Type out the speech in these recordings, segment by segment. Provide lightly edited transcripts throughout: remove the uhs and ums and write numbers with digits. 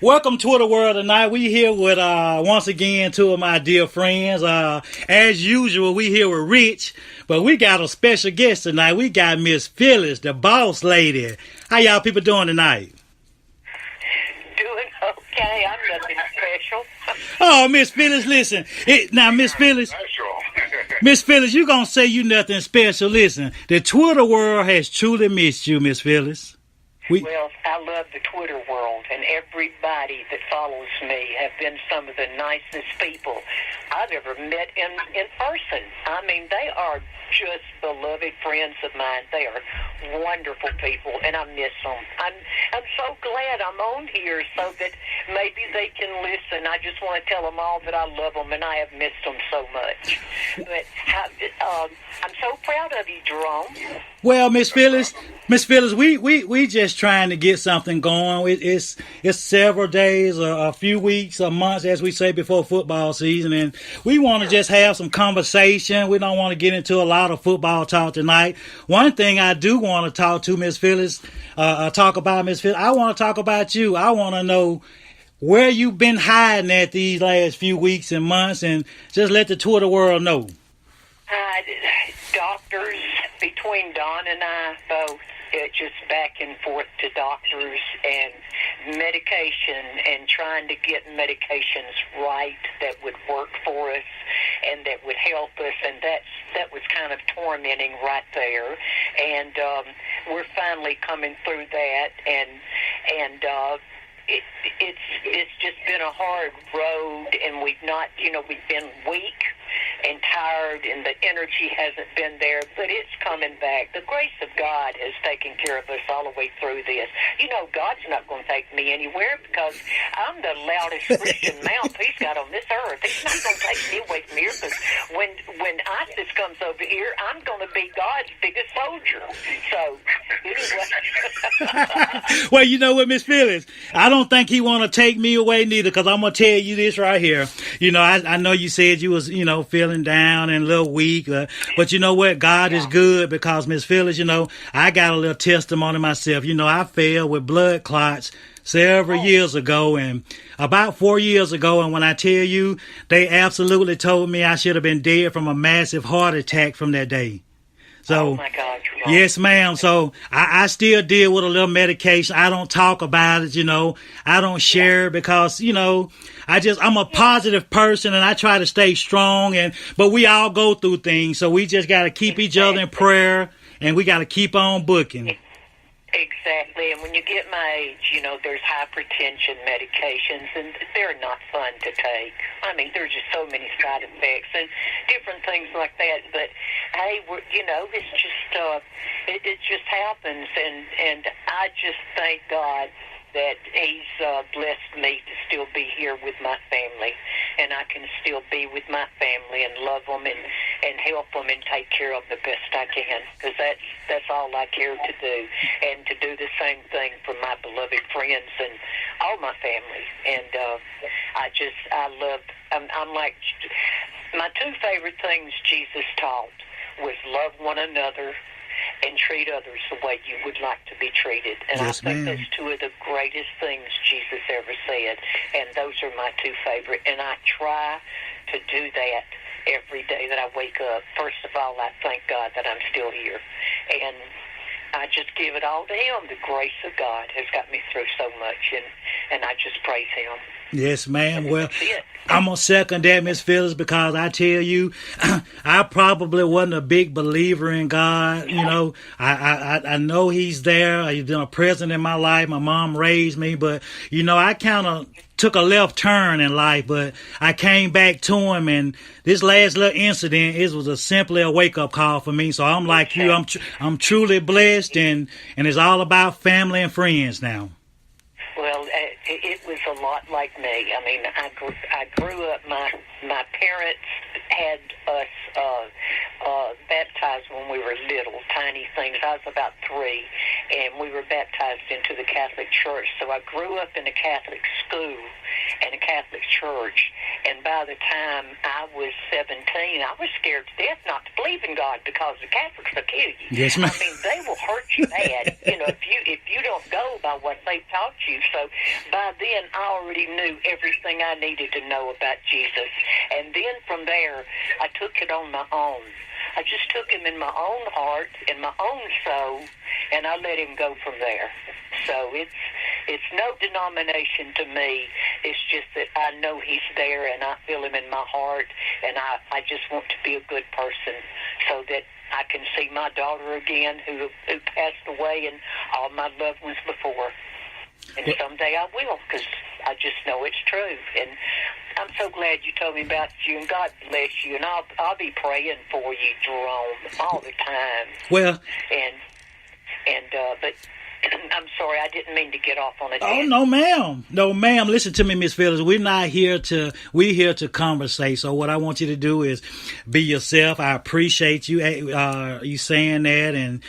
Welcome to the world tonight. We here with once again two of my dear friends. As usual, we here with Rich, but we got a special guest tonight. We got Miss Phyllis, the boss lady. How y'all people doing tonight? Doing okay. I'm nothing special. Oh, Miss Phyllis, listen. Now, Miss Phyllis, Miss Phyllis, you gonna say you nothing special? Listen, the Twitter world has truly missed you, Miss Phyllis. Well, I love the Twitter world, and everybody that follows me have been some of the nicest people I've ever met in person. I mean, they are just beloved friends of mine. They are wonderful people, and I miss them. I'm so glad I'm on here so that maybe they can listen. I just want to tell them all that I love them, and I have missed them so much. But I'm so proud of you, Jerome. Well, Miss Phyllis, we just trying to get something going. It's several days, a few weeks, a month, as we say, before football season, and we want to just have some conversation. We don't want to get into a lot of football talk tonight. One thing I do want to talk to Miss Phyllis, talk about Miss Phyllis. I want to talk about you. I want to know where you've been hiding at these last few weeks and months, and just let the Twitter world know. Doctors, between Don and I both, just back and forth to doctors and medication and trying to get medications right that would work for us and that would help us, and that was kind of tormenting right there. And we're finally coming through that, and it's just been a hard road, and we've been weak and tired, and the energy hasn't been there, but it's coming back. The grace of God has taken care of us all the way through this. You know, God's not going to take me anywhere because I'm the loudest Christian mouth He's got on this earth. He's not going to take me away from here, because when ISIS comes over here, I'm going to be God's biggest soldier. So, anyway. Well, you know what, Miss Phyllis? I don't think he want to take me away neither, because I'm going to tell you this right here. You know, I know you said you was, feeling down and a little weak, but you know what? God is good, because Miss Phyllis, I got a little testimony myself. I fell with blood clots several years ago, and about 4 years ago, and when I tell you, they absolutely told me I should have been dead from a massive heart attack from that day. So, oh my God, yes, ma'am. So I still deal with a little medication. I don't talk about it, I don't share it because, I'm a positive person, and I try to stay strong, but we all go through things. So we just got to keep each other in prayer, and we got to keep on booking. Exactly, and when you get my age, there's hypertension medications, and they're not fun to take. I mean, there's just so many side effects and different things like that. But hey, it's just it just happens, and I just thank God that He's blessed me to still be here with my family, and I can still be with my family and love them and help them and take care of the best I can, because that's all I care to do, and to do the same thing for my beloved friends and all my family. And I'm like, my two favorite things Jesus taught was love one another and treat others the way you would like to be treated. And yes, I think ma'am. that's two of the greatest things Jesus ever said. And those are my two favorite. And I try to do that every day that I wake up. First of all, I thank God that I'm still here. And I just give it all to Him. The grace of God has got me through so much, and I just praise Him. Yes, ma'am. Well, I'm going to second that, Miss Phyllis, because I tell you, I probably wasn't a big believer in God. I know He's there. He's been a present in my life. My mom raised me, but, I kind of took a left turn in life, but I came back to Him, and this last little incident, it was simply a wake-up call for me. So I'm like you, I'm truly blessed, and it's all about family and friends now. Well, it was a lot like me. I mean, I grew up. My parents had us baptized when we were little, tiny things. I was about 3, and we were baptized into the Catholic Church. So I grew up in a Catholic school and a Catholic church, And by the time I was 17, I was scared to death not to believe in God because the Catholics will kill you. Yes, ma'am. I mean, they will hurt you bad, if you don't go by what they've taught you. So by then, I already knew everything I needed to know about Jesus. And then from there, I took it on my own. I just took him in my own heart, in my own soul, and I let him go from there. So it's no denomination to me. It's just that I know he's there, and I feel him in my heart, and I just want to be a good person so that I can see my daughter again who passed away and all my loved ones before. And someday I will, because I just know it's true. And I'm so glad you told me about you, and God bless you. And I'll be praying for you, Jerome, all the time. Well, but I'm sorry, I didn't mean to get off on a oh, tangent. no, ma'am. No, ma'am. Listen to me, Miss Phyllis. We're here to conversate. So what I want you to do is be yourself. I appreciate you, you saying that. And,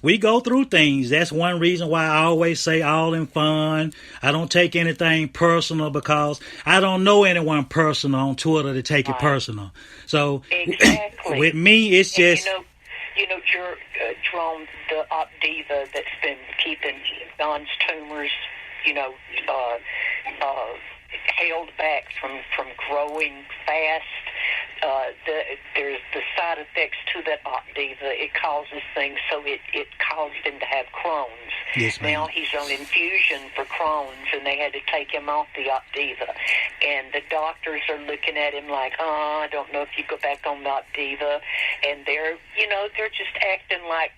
we go through things. That's one reason why I always say all in fun. I don't take anything personal because I don't know anyone personal on Twitter to take it personal. So exactly. With me, it's just... Jerome, the op diva that's been keeping Don's tumors, held back from growing fast. There's the side effects to that op diva. It causes things, so it caused him to have Crohn's. Yes, ma'am. Now he's on infusion for Crohn's, and they had to take him off the op diva. And the doctors are looking at him like, I don't know if you go back on the op diva. And they're just acting like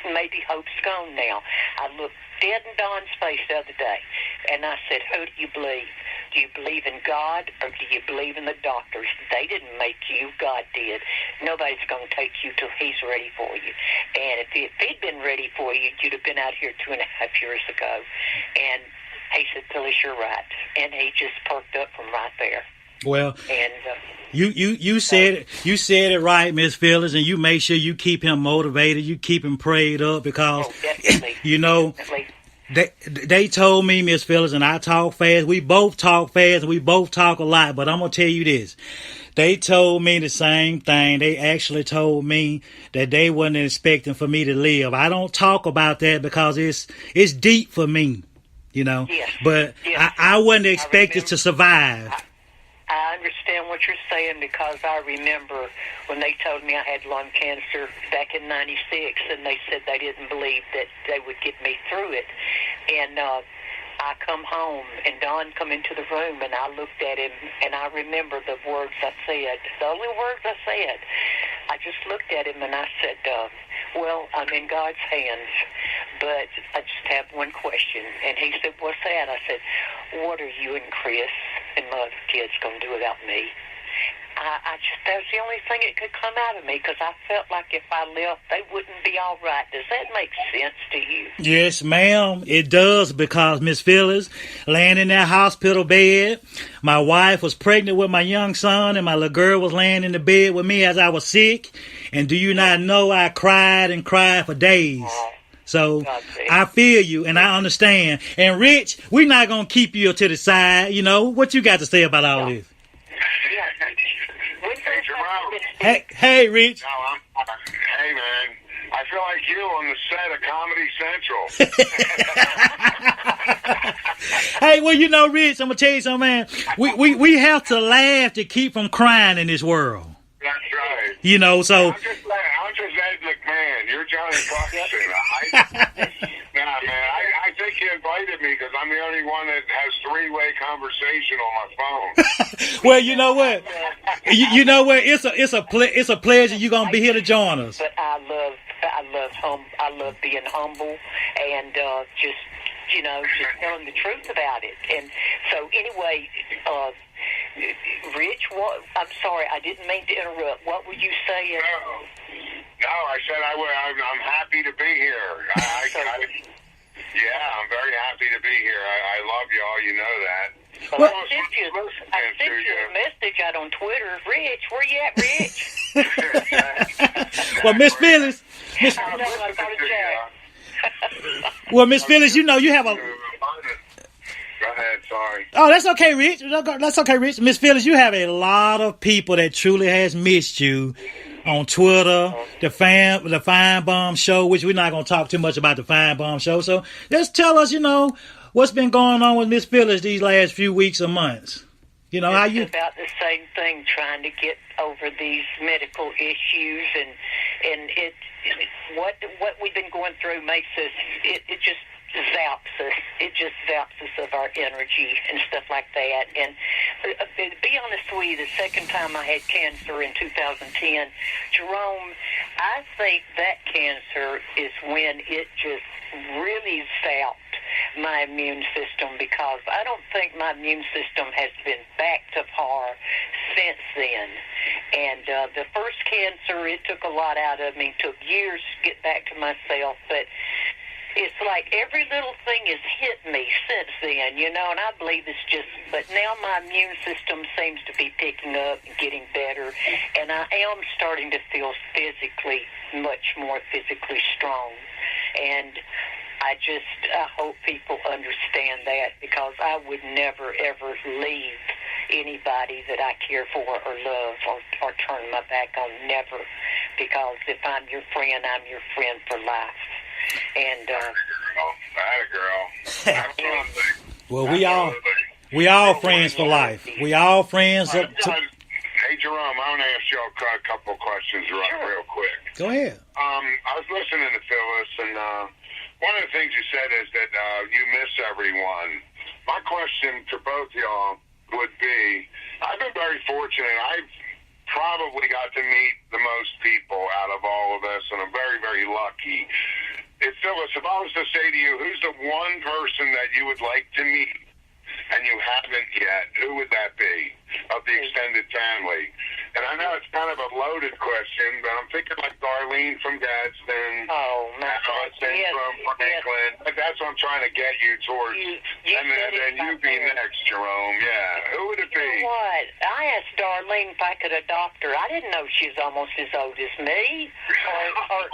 maybe hope's gone now. I looked dead in Don's face the other day, and I said, who do you believe? Do you believe in God, or do you believe in the doctors? They didn't make you. God did. Nobody's going to take you till he's ready for you. And if he'd been ready for you, you'd have been out here 2.5 years ago. And he said, Phyllis, you're right. And he just perked up from right there. Well, and you said it right, Miss Phyllis, and you make sure you keep him motivated, you keep him prayed up, because definitely. They told me, Miss Phyllis, and I talk fast. We both talk fast. We both talk a lot. But I'm gonna tell you this: they told me the same thing. They actually told me that they wasn't expecting for me to live. I don't talk about that because it's deep for me, Yes. But yes. I wasn't expected to survive. I understand what you're saying, because I remember when they told me I had lung cancer back in '96, and they said they didn't believe that they would get me through it. And I come home, and Don come into the room, and I looked at him, and I remember the words I said. The only words I said. I just looked at him, and I said, well, I'm in God's hands, but I just have one question. And he said, what's that? I said, what are you and Chris and my other kids going to do without me? That was the only thing that could come out of me, because I felt like if I left, they wouldn't be all right. Does that make sense to you? Yes, ma'am, it does, because Miss Phyllis, laying in that hospital bed, my wife was pregnant with my young son, and my little girl was laying in the bed with me as I was sick. And do you not know, I cried and cried for days. So I feel you, and I understand. And Rich, we're not going to keep you to the side. What you got to say about all this? Hey, Rich. No, hey, man. I feel like you on the set of Comedy Central. Hey, well, Rich, I'm going to tell you something, man. We have to laugh to keep from crying in this world. That's right. So... I'm just Ed McMahon. You're Johnny Buxton. Nah, man, I think you invited me because I'm the only one that has three-way conversation on my phone. Well, you know what? It's a pleasure you're gonna be here to join us. But I love being humble and just telling the truth about it. And so anyway, Rich, I'm sorry, I didn't mean to interrupt. What were you saying? No, I said I'm happy to be here. Yeah, I'm very happy to be here. I love y'all, you know that. Well, I sent you a message out on Twitter. Rich, where you at, Rich? Well, Miss Phyllis. Well, Miss Phyllis, you have a... Go ahead. Sorry. Oh, that's okay, Rich. That's okay, Rich. Miss Phyllis, you have a lot of people that truly has missed you on Twitter, the Fine Bomb Show, which we're not going to talk too much about the Fine Bomb Show. So just tell us, what's been going on with Miss Phyllis these last few weeks or months. How you... It's about the same thing, trying to get over these medical issues, and what we've been going through makes us, it just zaps us. It just zaps us of our energy and stuff like that. And to be honest with you, the second time I had cancer in 2010, Jerome, I think that cancer is when it just really zapped my immune system, because I don't think my immune system has been back to par since then. And the first cancer, it took a lot out of me. It took years to get back to myself, but it's like every little thing has hit me since then, and I believe it's just, but now my immune system seems to be picking up and getting better, and I am starting to feel much more physically strong. And I hope people understand that, because I would never, ever leave anybody that I care for or love or turn my back on, never. Because if I'm your friend, I'm your friend for life. And that girl. Absolutely. Well, we all friends for life. We all friends. Hey, Jerome, I want to ask you a couple of questions real quick. Go ahead. I was listening to Phyllis, and one of the things you said is that you miss everyone. My question to both y'all would be, I've been very fortunate. I've probably got to meet the most people out of all of us, and I'm very, very lucky. Phyllis, if I was to say to you, who's the one person that you would like to meet and you haven't yet, who would that be of the extended family? And I know it's kind of a loaded question, but I'm thinking like Darlene from Gadsden, Allison from Franklin. Yes. That's what I'm trying to get you towards. And then you be next, Jerome. Yeah. Who would it be? You know what? I asked Darlene if I could adopt her. I didn't know she was almost as old as me. Or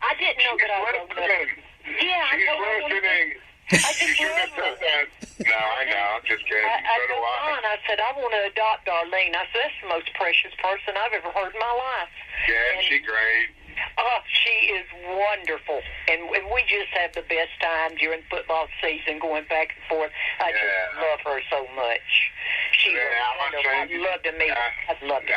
I didn't know that I was old enough. Yeah, she's listening. I just love her. No, I know. I'm just kidding. I said, I want to adopt Darlene. I said, that's the most precious person I've ever heard in my life. Yeah, she's great. Oh, she is wonderful. And we just have the best time during football season, going back and forth. I just love her so much. She was wonderful. I'd love to meet her. I'd love to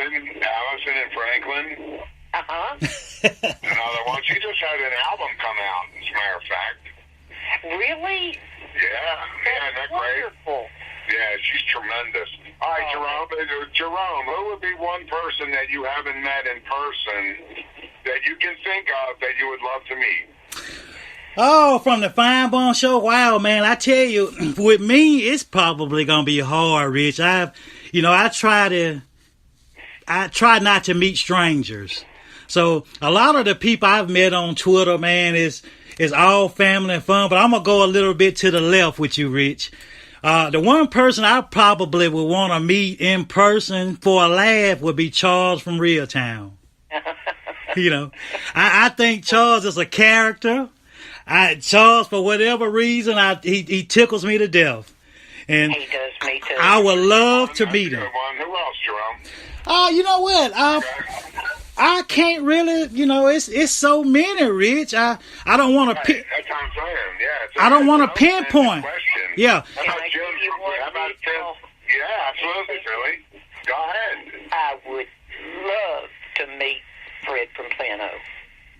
meet her. Allison and Franklin. Another one. She just had an album come out, as a matter of fact. Really? Yeah, isn't that wonderful. Great? Yeah, she's tremendous. All right, Jerome, who would be one person that you haven't met in person that you can think of that you would love to meet? Oh, from the Fine Bomb Show? Wow, man, I tell you, with me, it's probably going to be hard, Rich. I try not to meet strangers. So a lot of the people I've met on Twitter, man, is all family and fun, but I'm going to go a little bit to the left with you, Rich. The one person I probably would want to meet in person for a laugh would be Charles from Reeltown. I think Charles is a character. Charles, for whatever reason, he tickles me to death. And he does me too. I would love to meet him. Who else, Jerome? You know what? I can't really, it's so many, Rich. I don't want to pick. That's what I'm saying. Yeah. I don't want to pinpoint. Yeah. How about Jim? How about Tim? Yeah, absolutely, Philly. Go ahead. I would love to meet Fred from Plano.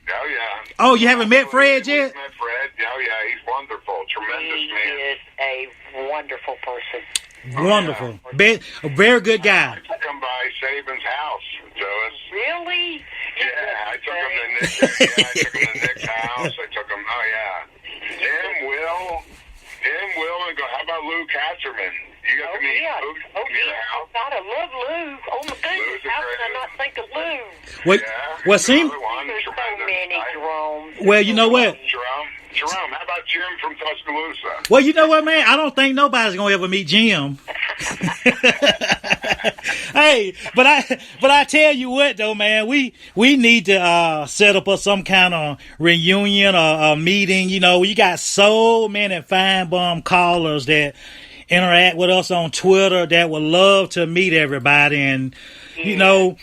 Oh, yeah. Oh, you haven't met Fred yet? Met Fred. Oh, yeah. He's wonderful. Tremendous man. He is a wonderful person. Wonderful. A very good guy. I took him by Saban's house, Phyllis. Really? Yeah, I took him to Nick's house. I took him, Him, Will, and how about Lou Katcherman? You got to meet Lou in your house. God, I love Lou. Oh, my goodness. How can I not think of Lou? Well, seems... There's so many, Jerome. Well, you know what? Jerome, how about Jim from Tuscaloosa? Well, you know what, man? I don't think nobody's going to ever meet Jim. Hey, but I tell you what though, man, we need to set up some kind of reunion or a meeting. You know, you got so many fine bum callers that interact with us on Twitter that would love to meet everybody, and you know,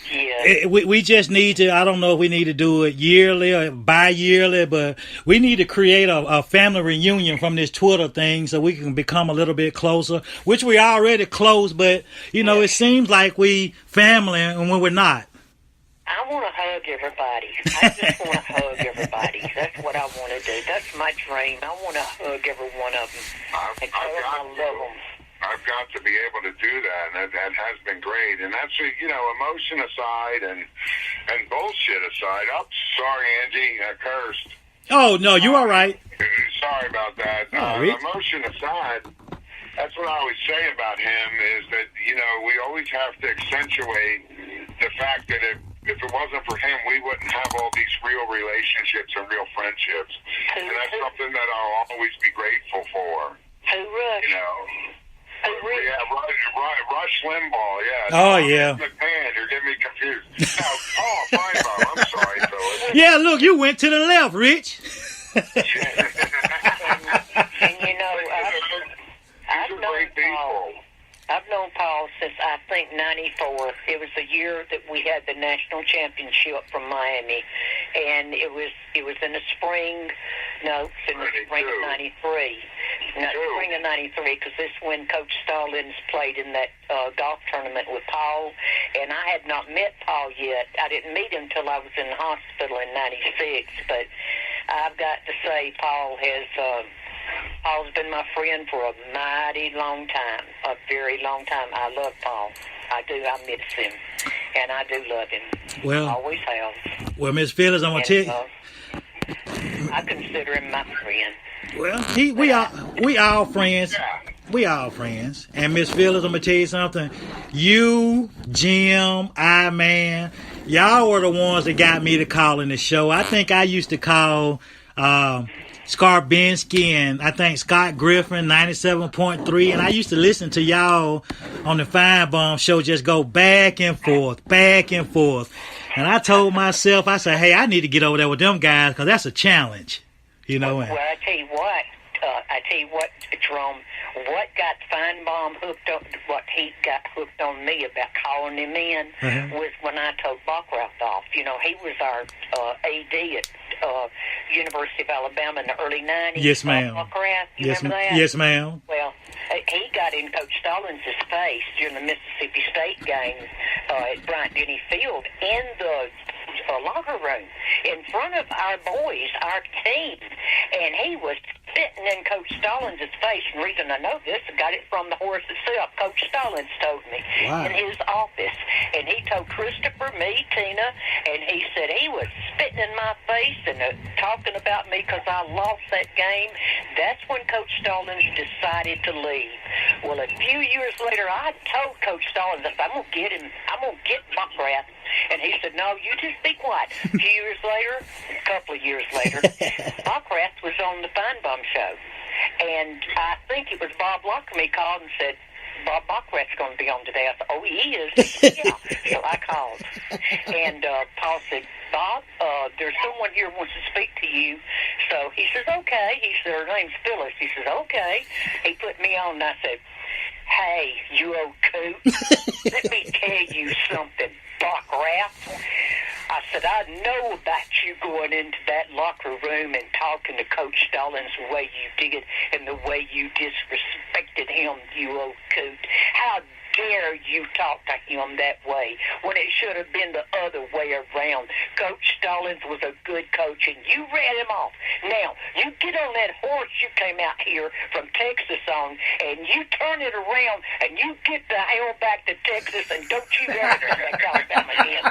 we just need to, I don't know if we need to do it yearly or bi-yearly, but we need to create a family reunion from this Twitter thing so we can become a little bit closer, which we already close, but, you know, it seems like we family and when we're not. I want to hug everybody. I just want to hug everybody. That's what I want to do. That's my dream. I want to hug every one of them. And tell them I love them. I've got to be able to do that, and that has been great. And that's, you know, emotion aside and bullshit aside. I'm sorry, Angie, I cursed. Oh, no, you all right. Sorry about that. Emotion aside, that's what I always say about him is that, you know, we always have to accentuate the fact that if it wasn't for him, we wouldn't have all these real relationships and real friendships. And that's something that I'll always be grateful for. Who Rush? You know. Yeah, Rush Limbaugh, yeah. Oh, yeah. McMahon, you're getting me confused. Now, Paul Feinbaum, I'm sorry, Phyllis. Yeah, look, you went to the left, Rich. and you know, I've known Paul since I think 94. It was the year that we had the national championship from Miami, and it was in the spring. No, it's in the spring of '93. Not spring of '93, because this is when Coach Stallings played in that golf tournament with Paul, and I had not met Paul yet. I didn't meet him till I was in the hospital in '96. But I've got to say, Paul's been my friend for a mighty long time, a very long time. I love Paul. I do. I miss him, and I do love him. Well, always have. Well, Miss Phyllis, I'm gonna tell you. I consider him my friend. Well, we all friends. We all friends. And Miss Phyllis, I'm gonna tell you something. You, Jim, man, y'all were the ones that got me to calling the show. I think I used to call Skarbinski and I think Scott Griffin 97.3, and I used to listen to y'all on the Fine Bum show just go back and forth. And I told myself, I said, hey, I need to get over there with them guys because that's a challenge. You know. Well, I tell you what, Jerome, what got Feinbaum hooked up, what he got hooked on me about calling him in was when I told Bockrath off. You know, he was our AD at University of Alabama in the early 90s. Yes, ma'am. Bockrath, you remember that? Yes, ma'am. Well, he got in Coach Stallings' face during the Mississippi State game at Bryant-Denny Field in the locker room in front of our boys, our team, and he was spitting in Coach Stallings' face. And the reason I know this, I got it from the horse itself. Coach Stallings told me in his office, and he told Christopher, me, Tina, and he said he was spitting in my face and talking about me because I lost that game. That's when Coach Stallings decided to leave. Well, a few years later, I told Coach Stallings, I'm going to get him. I'm going to get Bockrath. And he said, no, you just be quiet. A few years later, a couple of years later, Bockrath was on the Feinbaum show. And I think it was Bob Lockerman called and said, Bob Bockrath's going to be on today. I said, oh, he is? Yeah. So I called. And Paul said, Bob, there's someone here who wants to speak to you. So he says, okay. He said, her name's Phyllis. He says, okay. He put me on, and I said, hey, you old coot, let me tell you something, Bockrath. I said, I know about you going into that locker room and talking to Coach Stallings the way you did and the way you disrespected him, you old coot. How dare you talk to him that way when it should have been the other way around? Coach Stallings was a good coach, and you ran him off. Now, you get on that horse you came out here from Texas on, and you turn it around, and you get the hell back to Texas, and don't you ever come back to Alabama again.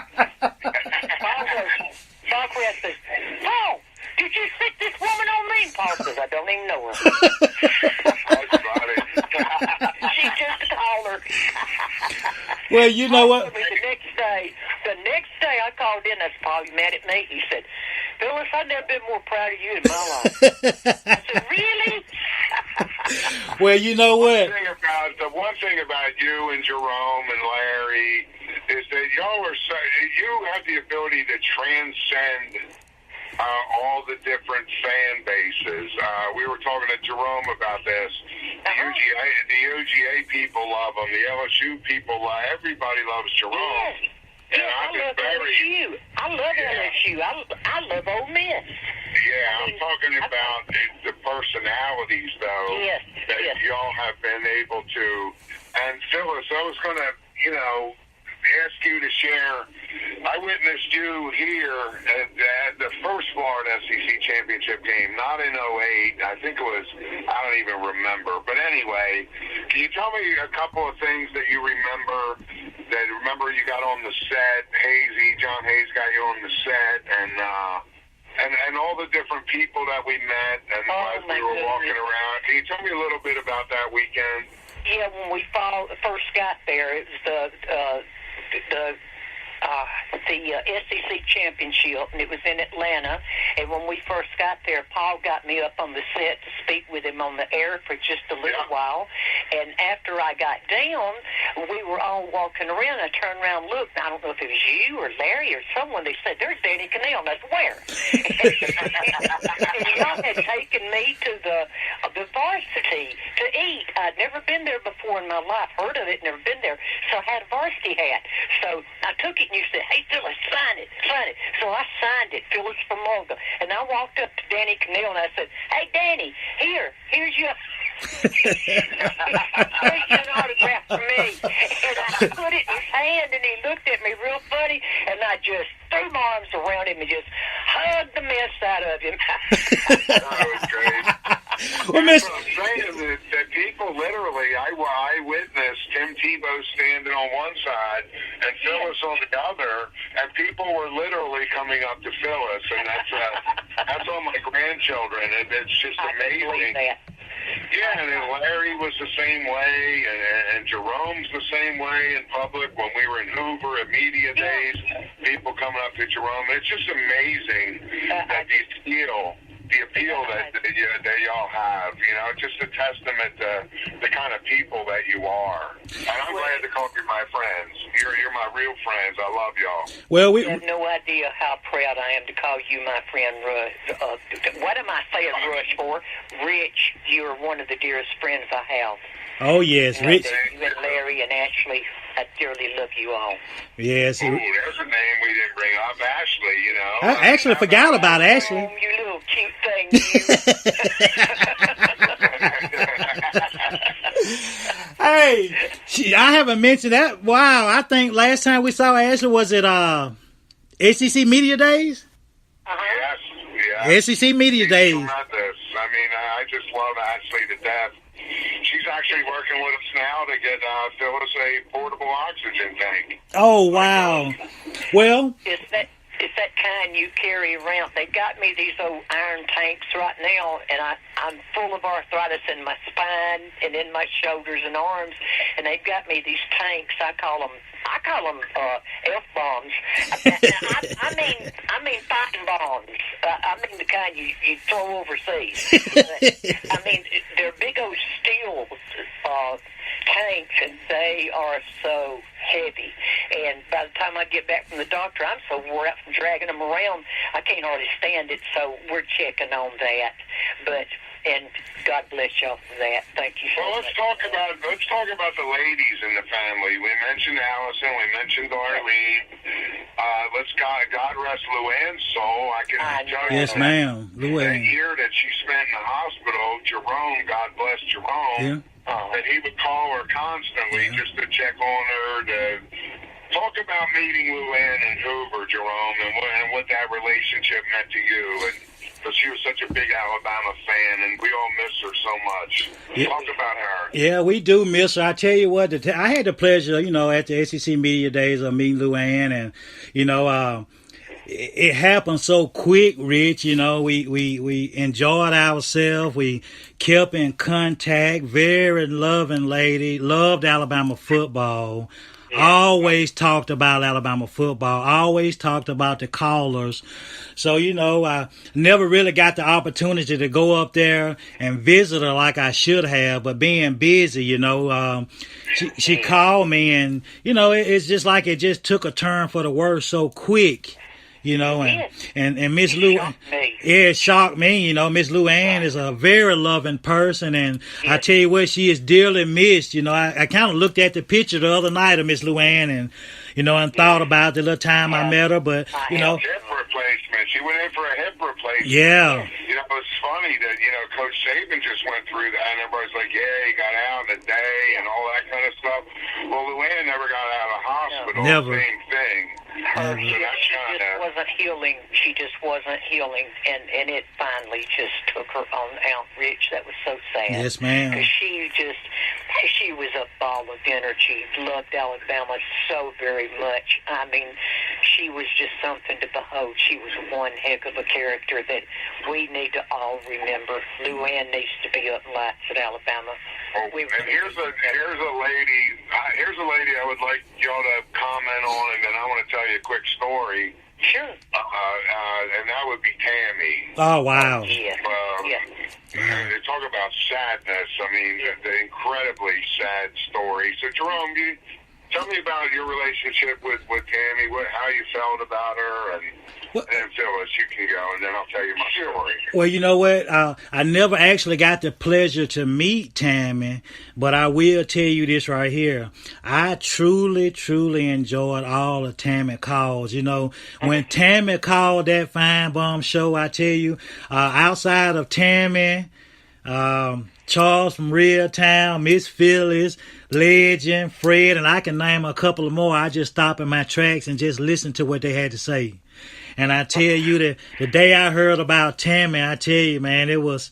Bockrath says, Paul, did you stick this woman on me? Paul says, I don't even know her. She's just a caller. Well, you know what? The next day I called in. I said, Paul, you mad at me? He said, Phyllis, I've never been more proud of you in my life. I said, really? Well, you know what? The one thing about you and Jerome and Larry is that y'all are you have the ability to transcend all the different fan bases. We were talking to Jerome about this. The UGA people love him. The LSU people everybody loves Jerome. Yes. And I love LSU. I love LSU. I love Ole Miss. Yeah, I'm talking about the personalities, though, that y'all have been able to. And Phyllis, I was going to, ask you to share. I witnessed you here at the first Florida SEC championship game, not in '08. I think it was, I don't even remember. But anyway, can you tell me a couple of things that you remember? Remember you got on the set, John Hayes got you on the set, and all the different people that we met and as we were walking around. Can you tell me a little bit about that weekend? Yeah, when we first got there, it was the SEC championship, and it was in Atlanta. And when we first got there, Paul got me up on the set to speak with him on the air for just a little while. And after I got down, we were all walking around. I turned around and looked. I don't know if it was you or Larry or someone. They said, "There's Danny Cannell." That's where. And y'all had taken me to the varsity to eat. I'd never been there before in my life. Heard of it, never been there. So I had a varsity hat. So I took it, and you said, "Hey, Phyllis, sign it. So I signed it, Phyllis from Mulga. And I walked up to Danny Cannell, and I said, "Hey, Danny, here's your here's an autograph for me." And I put it in his hand, and he looked at me real funny, and I just threw my arms around him and just hugged the mess out of him. That was great. Well, That's what I'm saying, that people literally, I witnessed Tim Tebow standing on one side and Phyllis on the other, and people were literally coming up to Phyllis, and that's all my grandchildren, and it's just amazing. Yeah, and then Larry was the same way, and Jerome's the same way in public. When we were in Hoover at media days, people coming up to Jerome. It's just amazing that the appeal that y'all have. It's just a testament to the kind of people that you are. And I'm glad to call you my friends. You're my real friends. I love y'all. Well, you have no idea how proud I am to call you my friend, Rush. What am I saying Rush for? Rich, you're one of the dearest friends I have. Oh, yes, Rich. You and Larry and Ashley, I dearly love you all. Yes. Ooh, there's a name we didn't bring up, Ashley, I actually forgot about Ashley. Oh, you little cute thing, Hey, I haven't mentioned that. Wow, I think last time we saw Ashley was at SEC Media Days? Yes. SEC Media Days. I just love Ashley to death. She's actually working with us now to get Phyllis a portable oxygen tank. Oh, wow. Well, it's that kind you carry around. They got me these old iron tanks right now, and I'm full of arthritis in my spine and in my shoulders and arms, and they've got me these tanks. I call them F-bombs. I mean fighting bombs. I mean the kind you throw overseas. They're big old steel tanks, and they are so heavy. And by the time I get back from the doctor, I'm so wore out from dragging them around, I can't hardly stand it. So we're checking on that. And God bless y'all for that. Thank you so much. Let's talk about the ladies in the family. We mentioned Allison. We mentioned Darlene. God rest Luann's soul. I can tell you. Yes, ma'am. Luann. That year that she spent in the hospital, Jerome, God bless Jerome, that he would call her constantly just to check on her, to talk about meeting Luann in Hoover, Jerome, and what that relationship meant to you. Because she was such a big Alabama fan, and we all miss her so much. Talk about her. Yeah, we do miss her. I tell you what, I had the pleasure, at the SEC Media Days of meeting Luann, and, it happened so quick, Rich. We enjoyed ourselves. We kept in contact. Very loving lady. Loved Alabama football. always talked about Alabama football, always talked about the callers. So, I never really got the opportunity to go up there and visit her like I should have, but being busy, she called me, and, it's just like it just took a turn for the worse so quick. And Miss Lou, it shocked me. Miss Lou Ann is a very loving person, and I tell you what, she is dearly missed. I kind of looked at the picture the other night of Miss Lou Ann, and and thought about the little time I met her, but hip replacement. She went in for a hip replacement. Yeah. It's funny that Coach Saban just went through that, and everybody's like, yeah, he got out in a day and all that kind of stuff. Well, Lou Ann never got out of the hospital. Never. Same thing. She just wasn't healing. She just wasn't healing, and it finally just took her on out, Rich. That was so sad. Yes, ma'am. Because she was a ball of energy, loved Alabama so very much. I mean, she was just something to behold. She was one heck of a character that we need to all remember. Lou Ann needs to be up lights at Alabama. Oh, and here's a lady I would like y'all to comment on, and then I want to tell you a quick story. Sure. And that would be Tammy. Oh, wow. Yeah. Talk about sadness. I mean, the incredibly sad story. So, Jerome, tell me about your relationship with Tammy, how you felt about her, and Phyllis, you can go, and then I'll tell you my story. Well, you know what? I never actually got the pleasure to meet Tammy, but I will tell you this right here. I truly, truly enjoyed all of Tammy calls. When Tammy called that Fine Bum show, I tell you, outside of Tammy, Charles from Real Town, Miss Phyllis, Legend, Fred, and I can name a couple of more. I just stop in my tracks and just listen to what they had to say. And I tell you that the day I heard about Tammy, I tell you, man, it was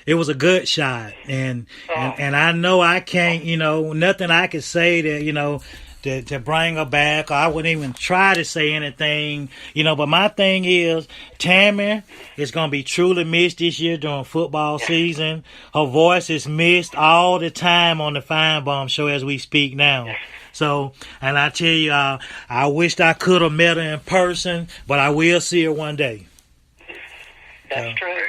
a good shot. And I know I can't, nothing I could say that, to bring her back. I wouldn't even try to say anything, but my thing is, Tammy is going to be truly missed this year during football season. Her voice is missed all the time on the Fine Bum show as we speak now. So, and I tell you, I wished I could have met her in person, but I will see her one day. That's true. Amen.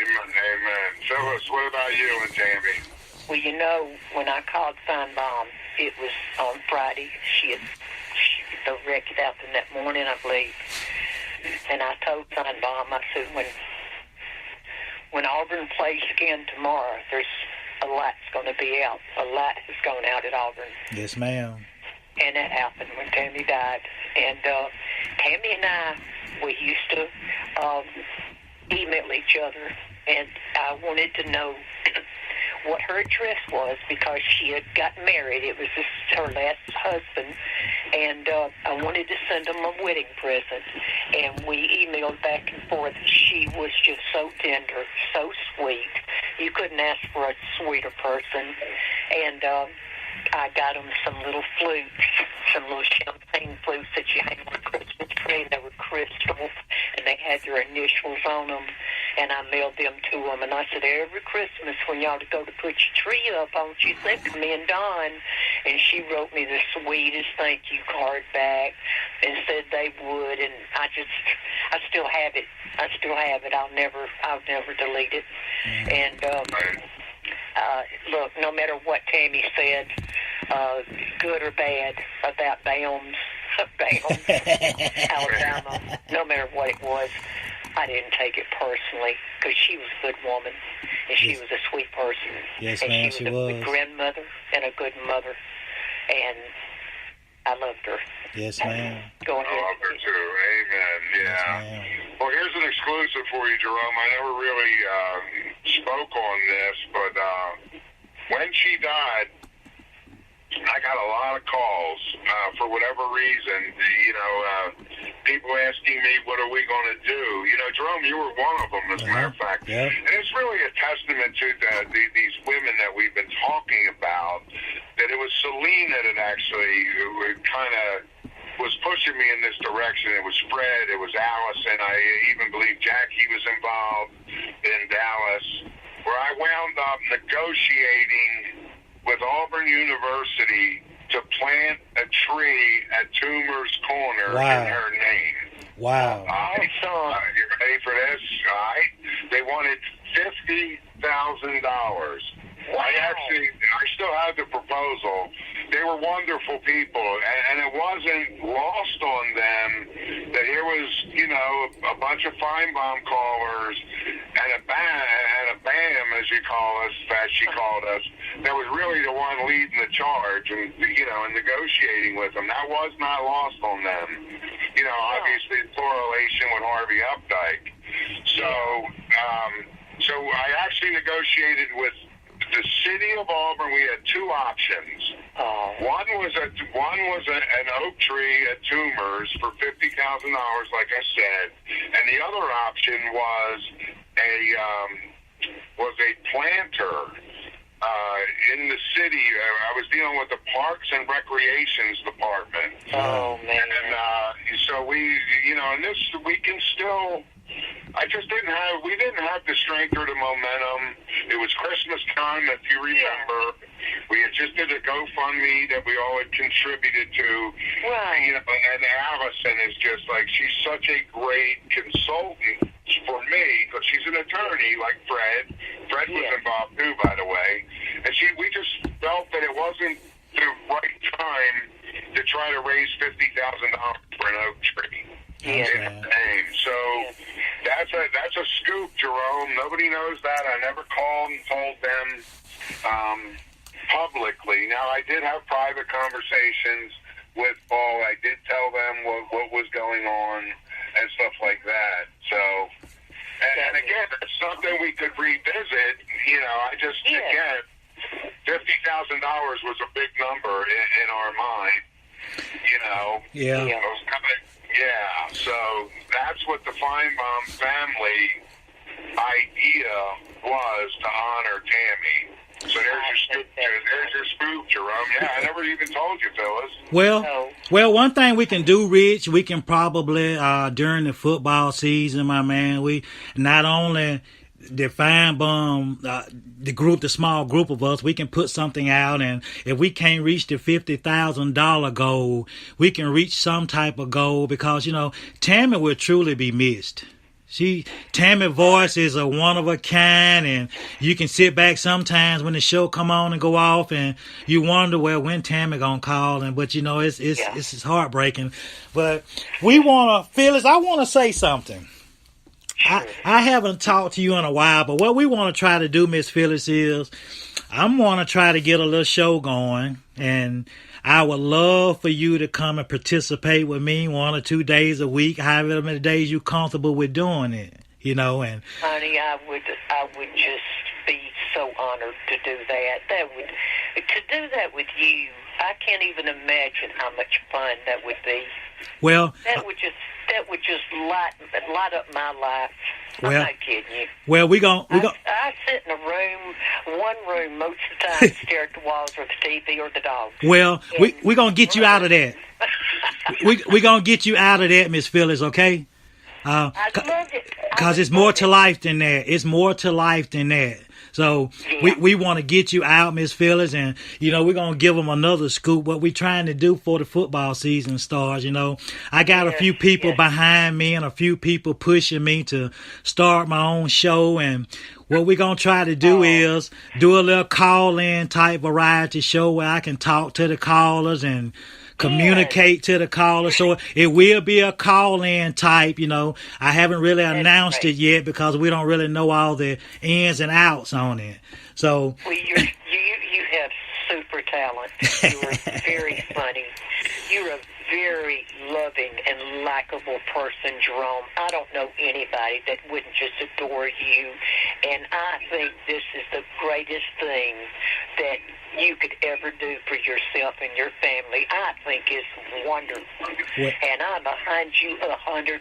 Phyllis, what about you and Tammy? Well, when I called Fine Bum, it was on Friday. She was wrecked out in that morning, I believe. And I told Fine Bum, I said, when Auburn plays again tomorrow, there's a light's going to be out. A light has gone out at Auburn. Yes, ma'am. And that happened when Tammy died. And Tammy and I, we used to email each other, and I wanted to know what her address was because she had gotten married. It was her last husband, and I wanted to send him a wedding present. And we emailed back and forth. She was just so tender, so sweet. You couldn't ask for a sweeter person. And I got them some little flutes, some little champagne flutes that you hang on a Christmas tree. They were crystal, and they had their initials on them. And I mailed them to them. And I said, every Christmas when y'all go to put your tree up, I want you to think of me and Don. And she wrote me the sweetest thank you card back and said they would. And I still have it. I'll never delete it. And look, no matter what Tammy said, good or bad, about Bounds, Alabama, no matter what it was, I didn't take it personally because she was a good woman and she was a sweet person. Yes, and ma'am, she was a good grandmother and a good mother, and I loved her. Yes, ma'am. Go ahead. I love her too. Amen. Yeah. Yes, well, here's an exclusive for you, Jerome. I never really spoke on this, but when she died, I got a lot of calls for whatever reason. People asking me, what are we going to do? Jerome, you were one of them, as a matter of fact. Yeah. And it's really a testament to these women that we've been talking about, that it was Selena that actually kind of was pushing me in this direction. It was Fred, it was Allison. I even believe Jackie was involved in Dallas, where I wound up negotiating with Auburn University to plant a tree at Toomer's Corner Wow. in her name. Wow. You ready for this? All right. They wanted $50,000. Wow. I still have the proposal. They were wonderful people, and it wasn't lost on them that here was, a bunch of Feinbaum callers and a BAM, as she called us, that was really the one leading the charge and, and negotiating with them. That was not lost on them. Obviously the correlation with Harvey Updike. So I actually negotiated with the city of Auburn. We had two options. One was an oak tree at Toomer's for $50,000, like I said, and the other option was a planter in the city. I was dealing with the Parks and Recreations Department. Oh man! And so we can still. We didn't have the strength or the momentum. It was Christmas time, if you remember. Yeah. We had just did a GoFundMe that we all had contributed to. Right. And Allison is just like, she's such a great consultant for me, because she's an attorney like Fred. Fred was involved too, by the way. And we just felt that it wasn't the right time to try to raise $50,000 for an oak tree. Yeah. So that's a scoop, Jerome. Nobody knows that. I never called and told them publicly. Now, I did have private conversations with Paul. I did tell them what was going on and stuff like that. So, and again, it's something we could revisit. Again, $50,000 was a big number in our mind. Yeah, so that's what the Feinbaum family idea was, to honor Tammy. So there's your scoop, Jerome. Yeah, I never even told you, Phyllis. Well, one thing we can do, Rich, we can probably, during the football season, my man, we not only the Feinbaum, the small group of us, we can put something out, and if we can't reach the $50,000 goal, we can reach some type of goal, because, Tammy will truly be missed. Tammy's voice is a one of a kind, and you can sit back sometimes when the show come on and go off, and you wonder, when Tammy gonna call, but it's heartbreaking. But Phyllis, I want to say something. Sure. I haven't talked to you in a while, but what we want to try to do, Miss Phyllis, is I'm going to try to get a little show going, and I would love for you to come and participate with me 1 or 2 days a week, however many days you're comfortable with doing it, and honey, I would just be so honored to do that. To do that with you, I can't even imagine how much fun that would be. Well, that would just light up my life. I'm not kidding you. Well, I sit in one room most of the time, stare at the walls or the TV or the dogs. Well, we're gonna get you out of that. We're gonna get you out of that, Miss Phyllis. Okay? I love it. Because it's more to life than that. It's more to life than that. So we want to get you out, Miss Phyllis, and, we're going to give them another scoop. What we're trying to do for the football season starts, I got a few people behind me and a few people pushing me to start my own show. And what we're going to try to do is do a little call-in type variety show where I can talk to the callers and communicate to the caller. So it will be a call-in type, I haven't really announced it yet because we don't really know all the ins and outs on it. So you have super talent. You are very funny. You're a very loving and likable person, Jerome. I don't know anybody that wouldn't just adore you, and I think this is the greatest thing that you could ever do for yourself and your family. I think it's wonderful, and I'm behind you 100%.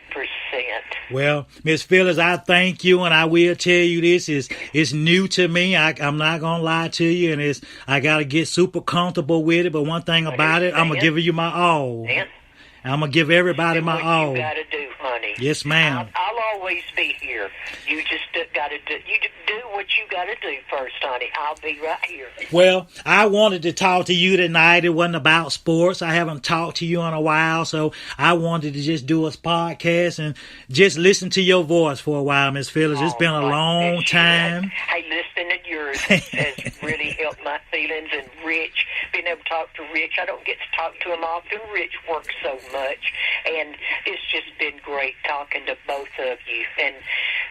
Well, Miss Phyllis, I thank you, and I will tell you this is new to me. I'm not gonna lie to you, and I gotta get super comfortable with it. But one thing about it, I'm gonna give you my all. I'm going to give everybody Do my what all. you got to do, honey. Yes, ma'am. I'll always be here. You just got to do what you got to do first, honey. I'll be right here. Well, I wanted to talk to you tonight. It wasn't about sports. I haven't talked to you in a while, so I wanted to just do a podcast and just listen to your voice for a while, Miss Phyllis. It's been a long time. Hey, listening to yours has really helped my feelings. And Rich, being able to talk to Rich, I don't get to talk to him often. Rich works so much, and it's just been great talking to both of you. And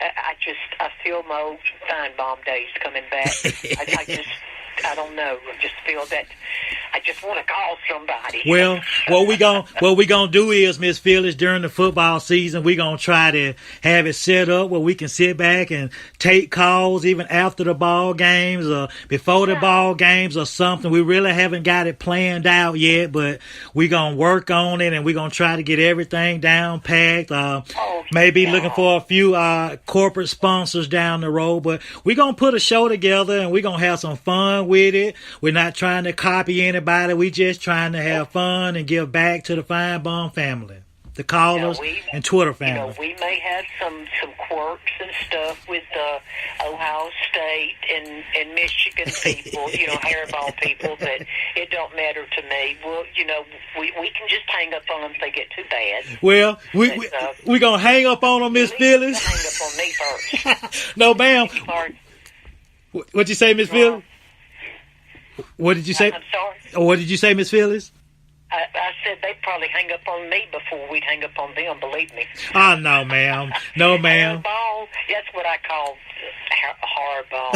I feel my old fine bomb days coming back. I don't know. I just feel that I just want to call somebody. Well, what we gonna do is, Miss Phyllis, during the football season, we gonna try to have it set up where we can sit back and take calls even after the ball games or before the ball games or something. We really haven't got it planned out yet, but we gonna work on it and we gonna try to get everything down packed. Maybe looking for a few corporate sponsors down the road, but we gonna put a show together and we gonna have some fun with it. We're not trying to copy anybody. We just trying to have fun and give back to the Fine Bum family, the callers and Twitter family. We may have some quirks and stuff with Ohio State and Michigan people, hairball people, but it don't matter to me. Well, we can just hang up on them if they get too bad. Well, we gonna hang up on them, Miss Phyllis. Hang up on me first. No, ma'am. What'd you say, Miss Phyllis? What did you say? I'm sorry. What did you say, Miss Phyllis? I said they'd probably hang up on me before we'd hang up on them, believe me. Oh, no, ma'am. No, ma'am. Hardball, that's what I call hardball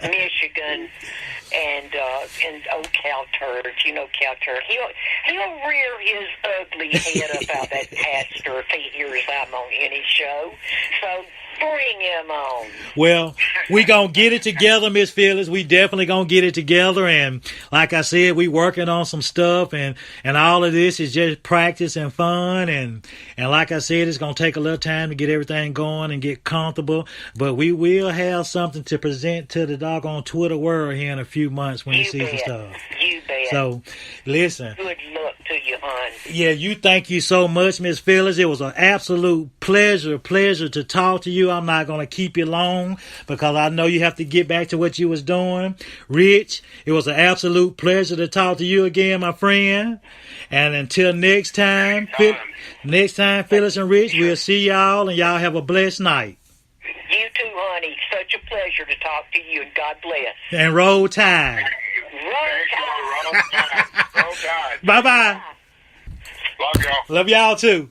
at Michigan and old Cal Turd. Cal Turd. He'll rear his ugly head up out that pastor if he hears I'm on any show. So bring him on. Well, we gonna get it together, Miss Phyllis. We definitely gonna get it together, and like I said, we working on some stuff, and all of this is just practice and fun, and like I said, it's gonna take a little time to get everything going and get comfortable, but we will have something to present to the doggone Twitter world here in a few months when you see some stuff. You bet. So, listen. Good luck to you, hon. Yeah, thank you so much, Miss Phyllis. It was an absolute pleasure to talk to you. I'm not going to keep you long because I know you have to get back to what you was doing. Rich, it was an absolute pleasure to talk to you again, my friend. And until next time, Phyllis and Rich, we'll see y'all, and y'all have a blessed night. You too, honey. Such a pleasure to talk to you, and God bless. And roll tide. Roll tide. Roll tide. Bye-bye. Love y'all. Love y'all too.